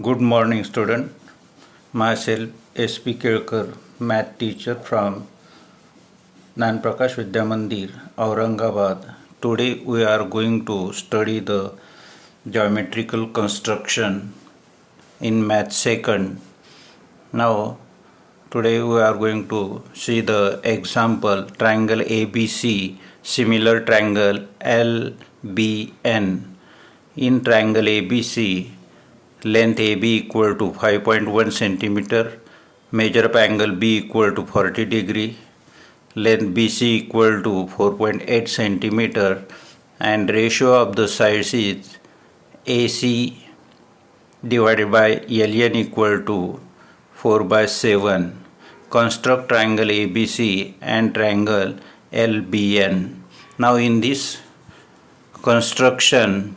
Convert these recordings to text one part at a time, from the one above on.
Good morning, student. Myself, S.P. Kelkar, math teacher from Nanprakash Vidya Mandir, Aurangabad. Today we are going to study the geometrical construction in math second. Now, today we are going to see the example triangle ABC, similar triangle LBN. In triangle ABC, length AB equal to 5.1 centimeter, measure of angle B equal to 40 degree, length BC equal to 4.8 centimeter, and ratio of the sides is AC divided by LN equal to 4 by 7. Construct triangle ABC and triangle LBN. Now in this construction,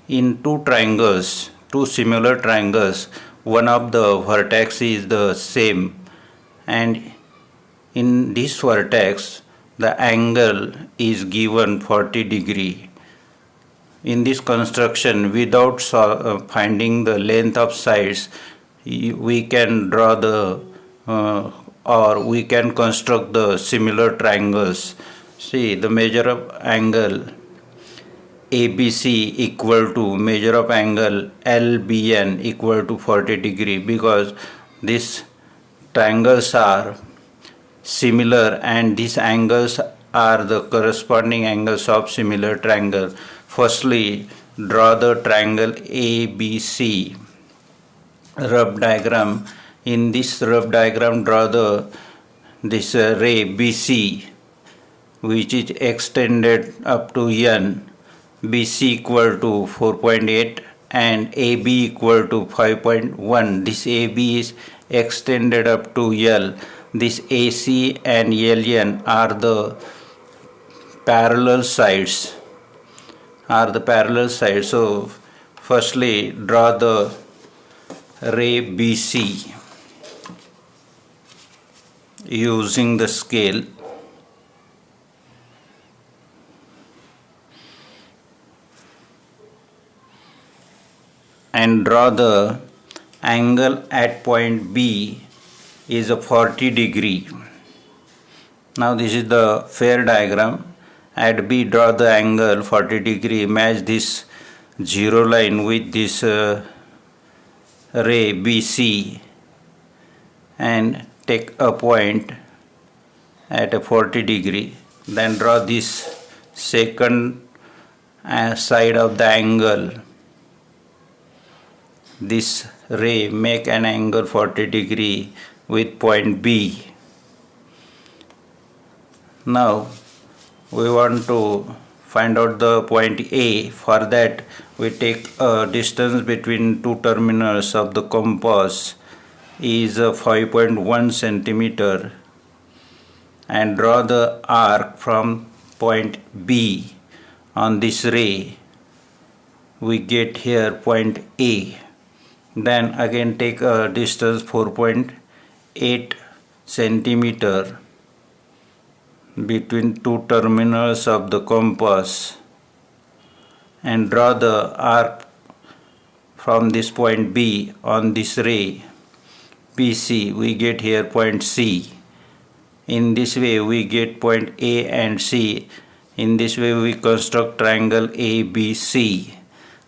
in two similar triangles, one of the vertex is the same, and in this vertex the angle is given 40 degree. In this construction, without finding the length of sides, we can draw or we can construct the similar triangles. See, the measure of angle ABC equal to measure of angle LBN equal to 40 degree, because these triangles are similar and these angles are the corresponding angles of similar triangle. Firstly, draw the triangle ABC. Rough diagram. In this rough diagram, draw this ray BC, which is extended up to N. BC equal to 4.8 and AB equal to 5.1. This AB is extended up to L. This AC and LN are the parallel sides. So firstly, draw the ray BC using the scale. And draw the angle at point B is a 40 degree. Now this is the fair diagram. At B, draw the angle 40 degree. Match this zero line with this ray BC and take a point at a 40 degree. Then draw this second side of the angle. This ray make an angle 40 degree with point B. Now we want to find out the point A. For that, we take a distance between two terminals of the compass is 5.1 centimeter and draw the arc from point B on this ray. We get here point A. Then again take a distance 4.8 centimeter between two terminals of the compass and draw the arc from this point B on this ray PC. We get here point C. In this way we get point A and C. In this way we construct triangle ABC.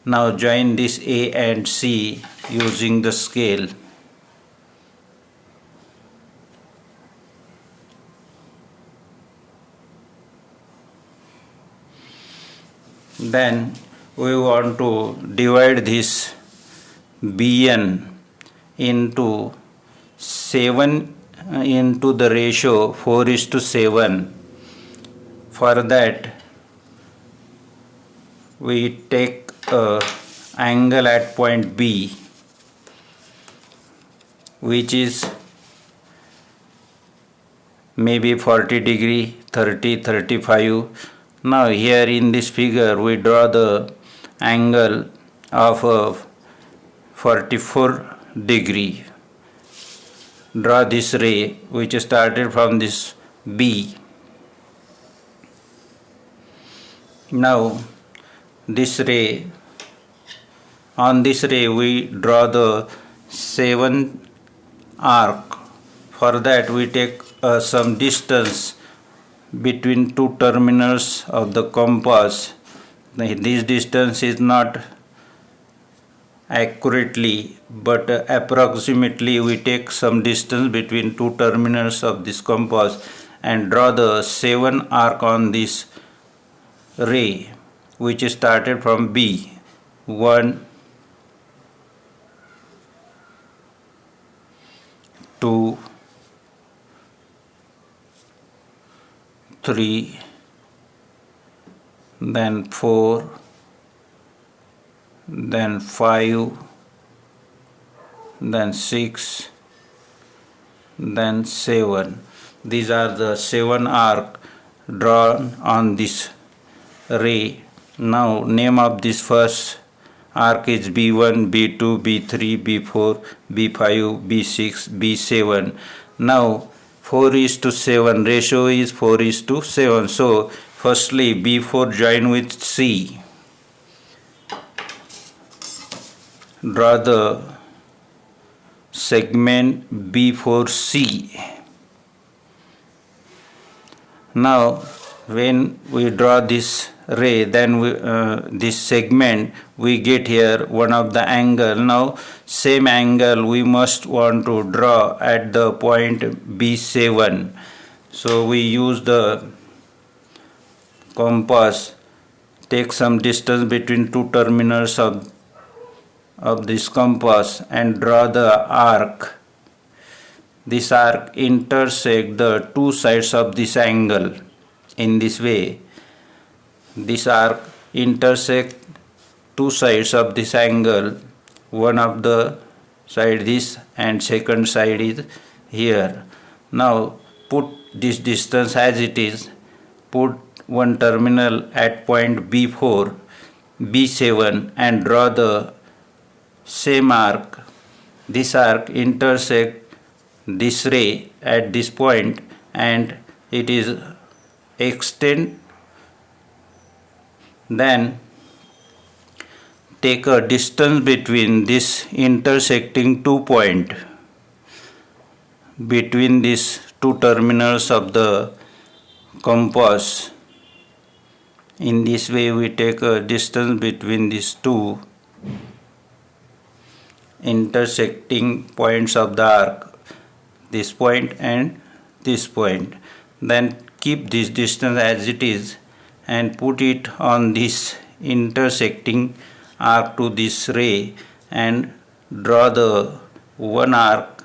Now join this A and C using the scale. Then we want to divide this BN into 7 into the ratio 4:7. For that, we take angle at point B, which is maybe 40 degree, 30, 35. Now here in this figure we draw the angle of 44 degree. Draw this ray which started from this B. Now this ray on this ray we draw the 7 arc. For that we take some distance between two terminals of the compass. This distance is not accurately, but approximately we take some distance between two terminals of this compass and draw the 7 arc on this ray, which is started from B. 1, 2, 3, then 4, then 5, then 6, then 7. These are the 7 arcs drawn on this ray. Now name of this first arc is B1, B2, B3, B4, B5, B6, B7. Now 4:7 ratio is 4:7. So firstly B4 join with C. Draw the segment B4C. Now when we draw this ray, then this segment we get here one of the angle. Now same angle we must want to draw at the point B7. So we use the compass, take some distance between two terminals of this compass and draw the arc. This arc intersect the two sides of this angle in this way. This arc intersect two sides of this angle. One of the side this and second side is here. Now put this distance as it is. Put one terminal at point B4, B7 and draw the same arc. This arc intersect this ray at this point and it is extend. Then take a distance between this intersecting two point, between these two terminals of the compass. In this way we take a distance between these two intersecting points of the arc, this point and this point. Then keep this distance as it is and put it on this intersecting arc to this ray and draw the one arc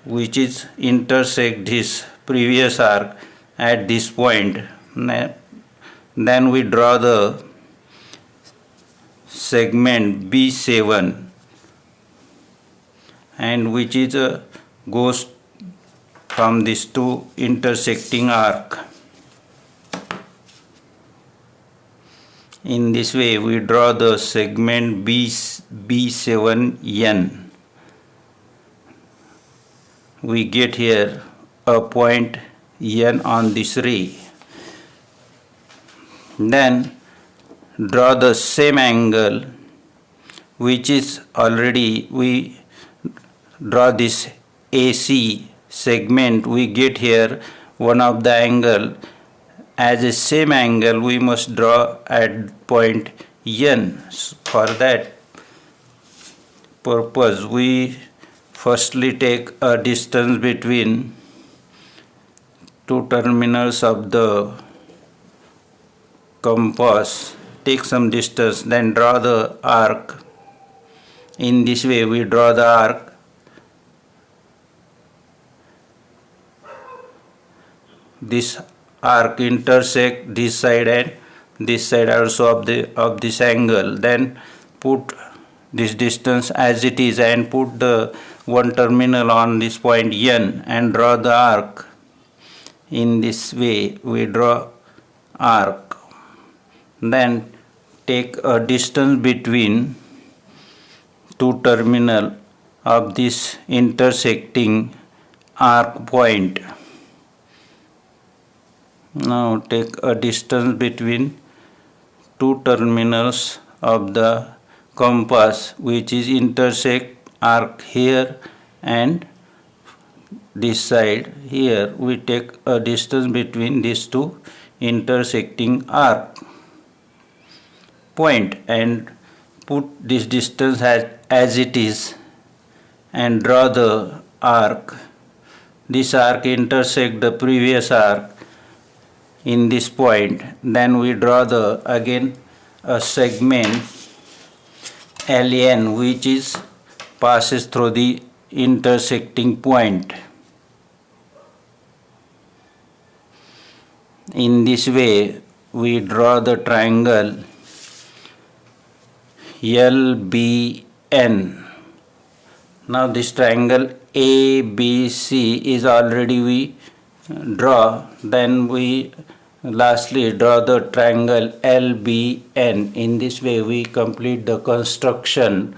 which is intersect this previous arc at this point. Then we draw the segment B7 and which is goes from these two intersecting arc. In this way we draw the segment B7N. We get here a point N on this ray. Then draw the same angle which is already we draw this AC segment. We get here one of the angle. As a same angle we must draw at point N. For that purpose we firstly take a distance between two terminals of the compass. Take some distance, then draw the arc. In this way we draw the arc. This arc intersect this side and this side also of this angle. Then put this distance as it is and put the one terminal on this point N and draw the arc. In this way we draw arc. Then take a distance between two terminal of this intersecting arc point. Now take a distance between two terminals of the compass which is intersect arc here and this side. Here we take a distance between these two intersecting arc point and put this distance as it is and draw the arc. This arc intersect the previous arc in this point. Then we draw the again a segment LN which is passes through the intersecting point. In this way we draw the triangle LBN. Now this triangle ABC is already we draw. Then we lastly draw the triangle LBN. In this way we complete the construction